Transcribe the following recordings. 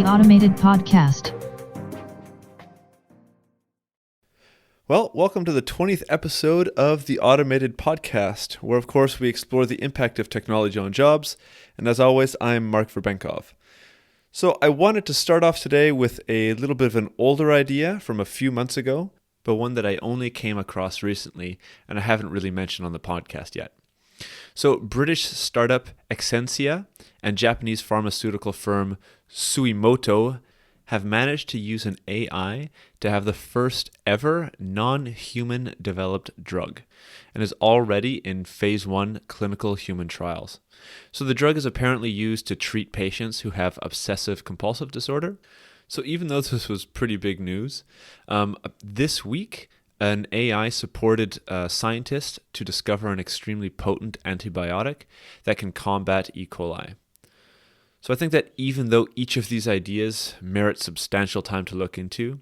The Automated Podcast. Well, welcome to the 20th episode of the Automated Podcast, where of course we explore the impact of technology on jobs. And as always, I'm Marc Verbenkov. So I wanted to start off today with a little bit of an older idea from a few months ago, but one that I only came across recently and I haven't really mentioned on the podcast yet. So British startup Excensia and Japanese pharmaceutical firm Suimoto have managed to use an AI to have the first ever non-human developed drug and is already in phase 1 clinical human trials. So the drug is apparently used to treat patients who have obsessive compulsive disorder. So even though this was pretty big news, this week an AI supported scientist to discover an extremely potent antibiotic that can combat E. coli. So I think that even though each of these ideas merit substantial time to look into,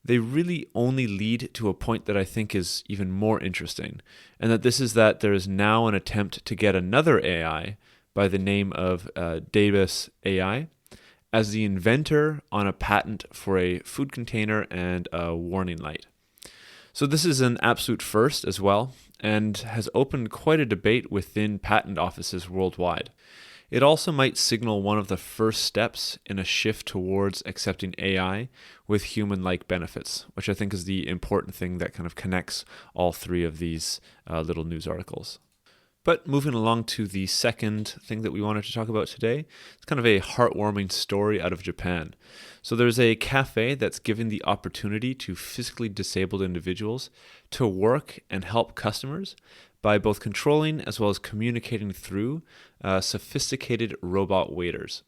they really only lead to a point that I think is even more interesting, and this is that there is now an attempt to get another AI by the name of Davis AI as the inventor on a patent for a food container and a warning light. So this is an absolute first as well, and has opened quite a debate within patent offices worldwide. It also might signal one of the first steps in a shift towards accepting AI with human-like benefits, which I think is the important thing that kind of connects all three of these little news articles. But moving along to the second thing that we wanted to talk about today, it's kind of a heartwarming story out of Japan. So there's a cafe that's giving the opportunity to physically disabled individuals to work and help customers by both controlling as well as communicating through sophisticated robot waiters.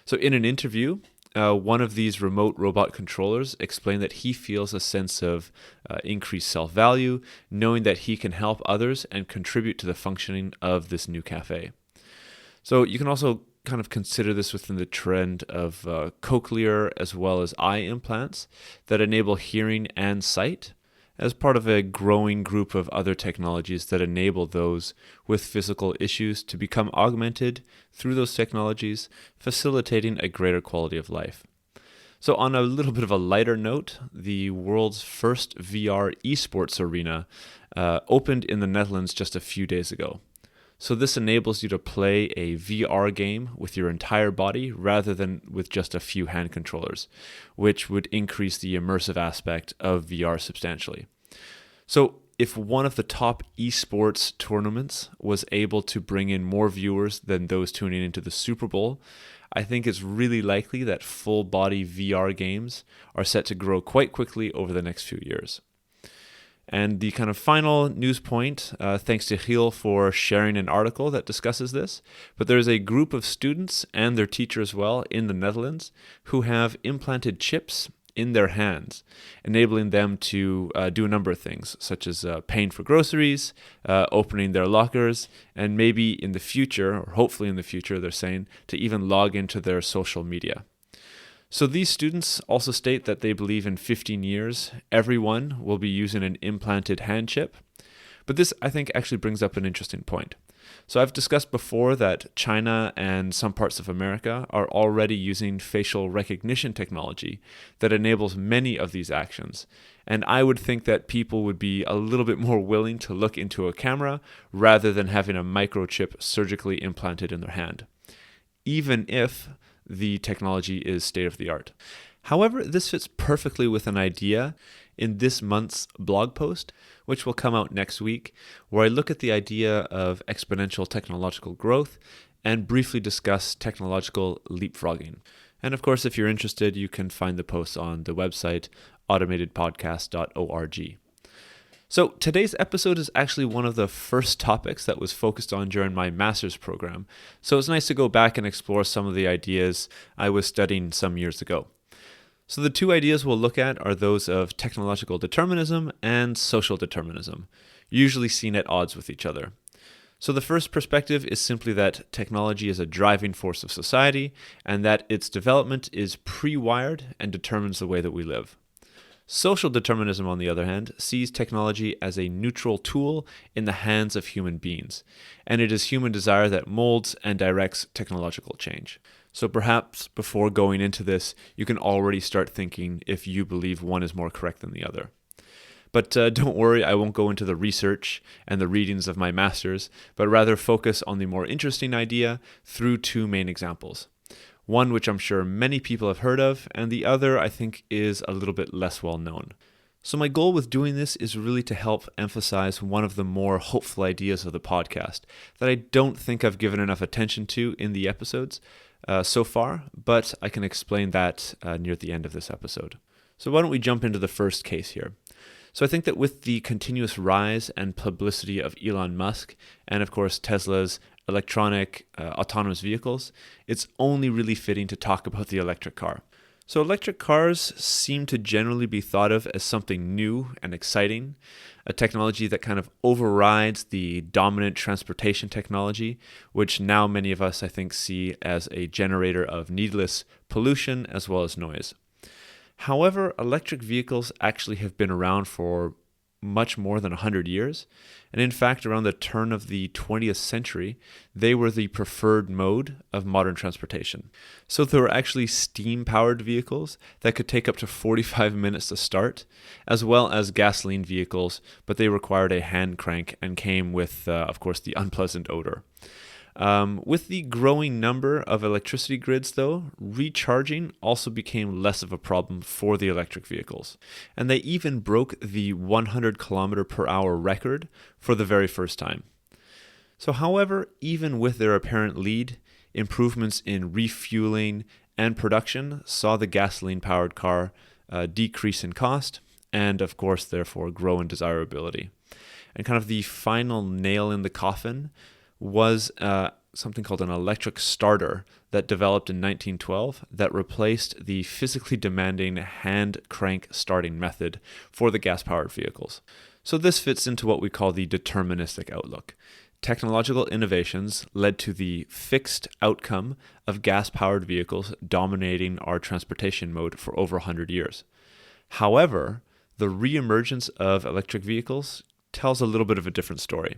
So in an interview, one of these remote robot controllers explained that he feels a sense of increased self-value, knowing that he can help others and contribute to the functioning of this new cafe. So you can also kind of consider this within the trend of cochlear as well as eye implants that enable hearing and sight, as part of a growing group of other technologies that enable those with physical issues to become augmented through those technologies, facilitating a greater quality of life. So on a little bit of a lighter note, the world's first VR esports arena opened in the Netherlands just a few days ago. So this enables you to play a VR game with your entire body rather than with just a few hand controllers, which would increase the immersive aspect of VR substantially. So if one of the top esports tournaments was able to bring in more viewers than those tuning into the Super Bowl, I think it's really likely that full-body VR games are set to grow quite quickly over the next few years. And the kind of final news point, thanks to Giel for sharing an article that discusses this, but there's a group of students and their teacher as well in the Netherlands who have implanted chips in their hands, enabling them to do a number of things, such as paying for groceries, opening their lockers, and maybe in the future, or hopefully in the future, they're saying, to even log into their social media. So these students also state that they believe in 15 years, everyone will be using an implanted hand chip. But this, I think, actually brings up an interesting point. So I've discussed before that China and some parts of America are already using facial recognition technology that enables many of these actions. And I would think that people would be a little bit more willing to look into a camera rather than having a microchip surgically implanted in their hand, even if the technology is state-of-the-art. However, this fits perfectly with an idea in this month's blog post, which will come out next week, where I look at the idea of exponential technological growth and briefly discuss technological leapfrogging. And of course, if you're interested, you can find the post on the website automatedpodcast.org. So today's episode is actually one of the first topics that was focused on during my master's program. So it's nice to go back and explore some of the ideas I was studying some years ago. So the two ideas we'll look at are those of technological determinism and social determinism, usually seen at odds with each other. So the first perspective is simply that technology is a driving force of society and that its development is pre-wired and determines the way that we live. Social determinism, on the other hand, sees technology as a neutral tool in the hands of human beings, and it is human desire that molds and directs technological change. So perhaps before going into this, you can already start thinking if you believe one is more correct than the other. But don't worry, I won't go into the research and the readings of my masters, but rather focus on the more interesting idea through two main examples. One which I'm sure many people have heard of, and the other I think is a little bit less well known. So my goal with doing this is really to help emphasize one of the more hopeful ideas of the podcast that I don't think I've given enough attention to in the episodes so far, but I can explain that near the end of this episode. So why don't we jump into the first case here? So I think that with the continuous rise and publicity of Elon Musk and of course Tesla's electronic autonomous vehicles, it's only really fitting to talk about the electric car. So electric cars seem to generally be thought of as something new and exciting, a technology that kind of overrides the dominant transportation technology, which now many of us, I think, see as a generator of needless pollution as well as noise. However, electric vehicles actually have been around for much more than 100 years. And in fact, around the turn of the 20th century, they were the preferred mode of modern transportation. So there were actually steam-powered vehicles that could take up to 45 minutes to start, as well as gasoline vehicles, but they required a hand crank and came with, of course, the unpleasant odor. With the growing number of electricity grids, though, recharging also became less of a problem for the electric vehicles. And they even broke the 100 kilometer per hour record for the very first time. So, however, even with their apparent lead, improvements in refueling and production saw the gasoline-powered car decrease in cost and, of course, therefore grow in desirability. And kind of the final nail in the coffin was something called an electric starter that developed in 1912 that replaced the physically demanding hand crank starting method for the gas-powered vehicles. So this fits into what we call the deterministic outlook. Technological innovations led to the fixed outcome of gas-powered vehicles dominating our transportation mode for over 100 years. However, the reemergence of electric vehicles tells a little bit of a different story.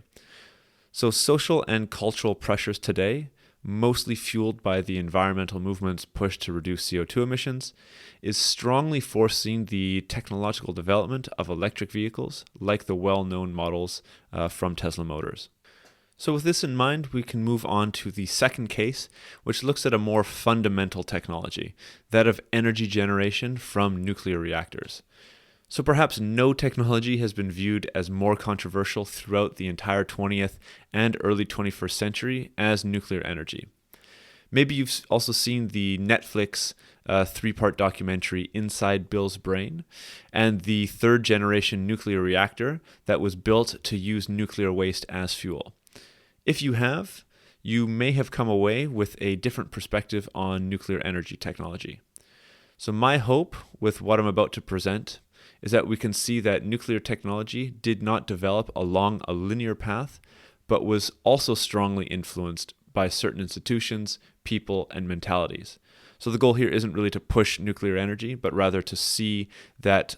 So social and cultural pressures today, mostly fueled by the environmental movement's push to reduce CO2 emissions, is strongly forcing the technological development of electric vehicles like the well-known models from Tesla Motors. So with this in mind, we can move on to the second case, which looks at a more fundamental technology, that of energy generation from nuclear reactors. So perhaps no technology has been viewed as more controversial throughout the entire 20th and early 21st century as nuclear energy. Maybe you've also seen the Netflix three-part documentary Inside Bill's Brain and the third-generation nuclear reactor that was built to use nuclear waste as fuel. If you have, you may have come away with a different perspective on nuclear energy technology. So my hope with what I'm about to present is that we can see that nuclear technology did not develop along a linear path, but was also strongly influenced by certain institutions, people, and mentalities. So the goal here isn't really to push nuclear energy, but rather to see that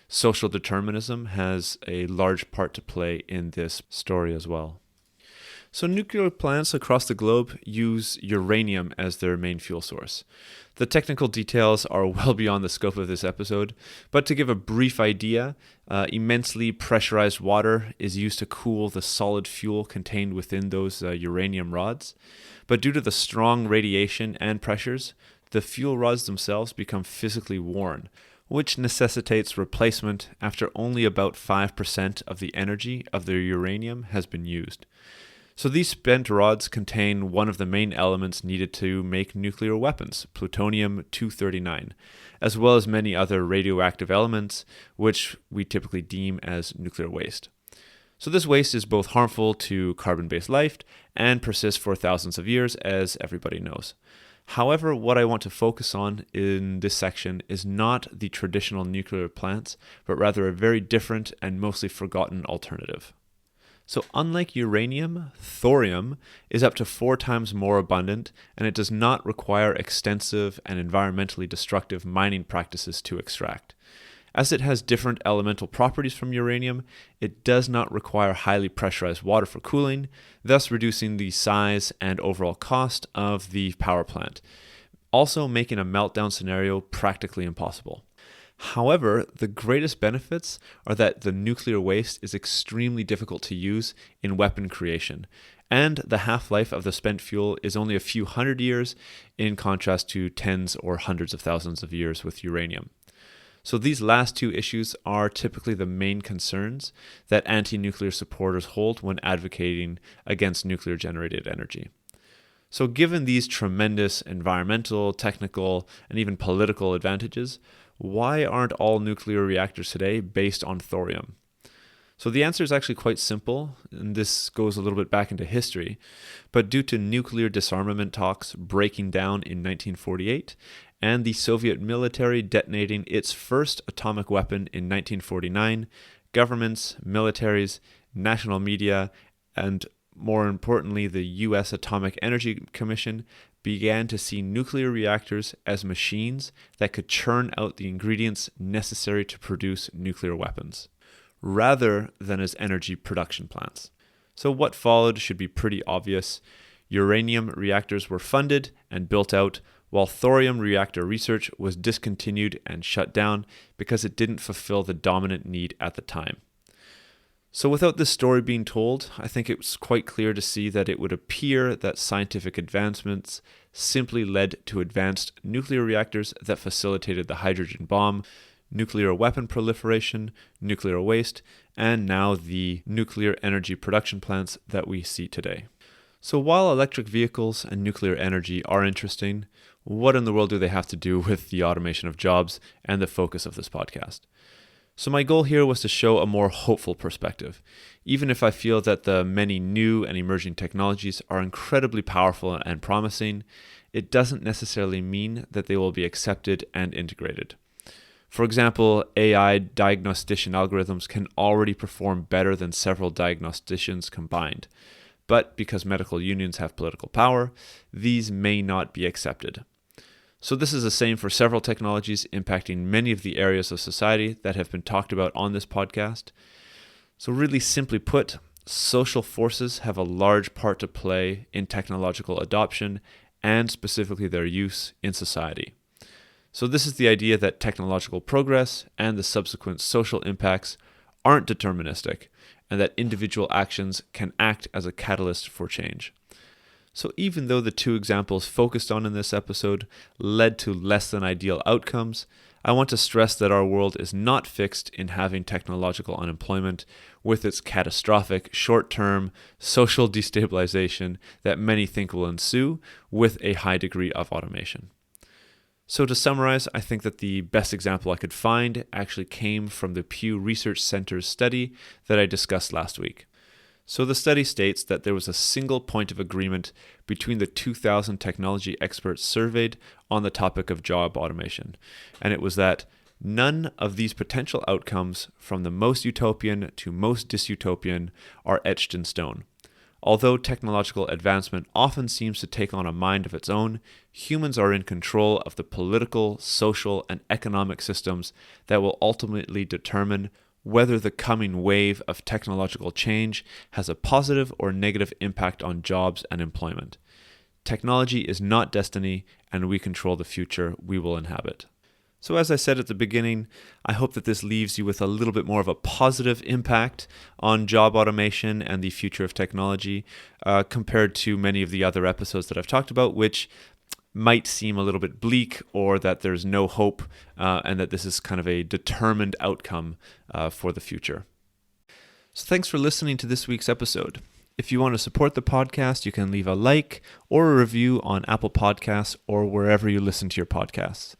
social determinism has a large part to play in this story as well. So nuclear plants across the globe use uranium as their main fuel source. The technical details are well beyond the scope of this episode, but to give a brief idea, immensely pressurized water is used to cool the solid fuel contained within those uranium rods. But due to the strong radiation and pressures, the fuel rods themselves become physically worn, which necessitates replacement after only about 5% of the energy of the uranium has been used. So these spent rods contain one of the main elements needed to make nuclear weapons, plutonium-239, as well as many other radioactive elements, which we typically deem as nuclear waste. So this waste is both harmful to carbon-based life and persists for thousands of years, as everybody knows. However, what I want to focus on in this section is not the traditional nuclear plants, but rather a very different and mostly forgotten alternative. So unlike uranium, thorium is up to 4 times more abundant, and it does not require extensive and environmentally destructive mining practices to extract. As it has different elemental properties from uranium, it does not require highly pressurized water for cooling, thus reducing the size and overall cost of the power plant, also making a meltdown scenario practically impossible. However, the greatest benefits are that the nuclear waste is extremely difficult to use in weapon creation, and the half-life of the spent fuel is only a few hundred years in contrast to tens or hundreds of thousands of years with uranium. So these last two issues are typically the main concerns that anti-nuclear supporters hold when advocating against nuclear-generated energy. So given these tremendous environmental, technical, and even political advantages, why aren't all nuclear reactors today based on thorium? So the answer is actually quite simple, and this goes a little bit back into history. But due to nuclear disarmament talks breaking down in 1948, and the Soviet military detonating its first atomic weapon in 1949, governments, militaries, national media, and more importantly, the U.S. Atomic Energy Commission began to see nuclear reactors as machines that could churn out the ingredients necessary to produce nuclear weapons, rather than as energy production plants. So what followed should be pretty obvious. Uranium reactors were funded and built out, while thorium reactor research was discontinued and shut down because it didn't fulfill the dominant need at the time. So without this story being told, I think it's quite clear to see that it would appear that scientific advancements simply led to advanced nuclear reactors that facilitated the hydrogen bomb, nuclear weapon proliferation, nuclear waste, and now the nuclear energy production plants that we see today. So while electric vehicles and nuclear energy are interesting, what in the world do they have to do with the automation of jobs and the focus of this podcast? So my goal here was to show a more hopeful perspective. Even if I feel that the many new and emerging technologies are incredibly powerful and promising, it doesn't necessarily mean that they will be accepted and integrated. For example, AI diagnostician algorithms can already perform better than several diagnosticians combined. But because medical unions have political power, these may not be accepted. So this is the same for several technologies impacting many of the areas of society that have been talked about on this podcast. So really simply put, social forces have a large part to play in technological adoption and specifically their use in society. So this is the idea that technological progress and the subsequent social impacts aren't deterministic and that individual actions can act as a catalyst for change. So even though the two examples focused on in this episode led to less than ideal outcomes, I want to stress that our world is not fixed in having technological unemployment with its catastrophic short-term social destabilization that many think will ensue with a high degree of automation. So to summarize, I think that the best example I could find actually came from the Pew Research Center's study that I discussed last week. So the study states that there was a single point of agreement between the 2,000 technology experts surveyed on the topic of job automation, and it was that none of these potential outcomes from the most utopian to most dystopian are etched in stone. Although technological advancement often seems to take on a mind of its own, humans are in control of the political, social, and economic systems that will ultimately determine whether the coming wave of technological change has a positive or negative impact on jobs and employment. Technology is not destiny, and we control the future we will inhabit. So as I said at the beginning, I hope that this leaves you with a little bit more of a positive impact on job automation and the future of technology compared to many of the other episodes that I've talked about, which might seem a little bit bleak or that there's no hope and that this is kind of a determined outcome for the future. So thanks for listening to this week's episode. If you want to support the podcast, you can leave a like or a review on Apple Podcasts or wherever you listen to your podcasts.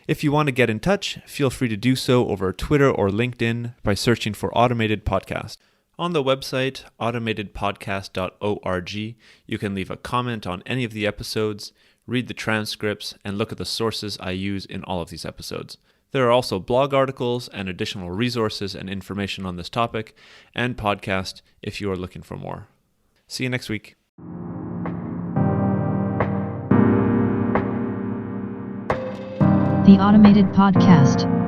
If you want to get in touch, feel free to do so over Twitter or LinkedIn by searching for Automated Podcast. On the website, automatedpodcast.org, you can leave a comment on any of the episodes, read the transcripts, and look at the sources I use in all of these episodes. There are also blog articles and additional resources and information on this topic and podcast if you are looking for more. See you next week. The Automated Podcast.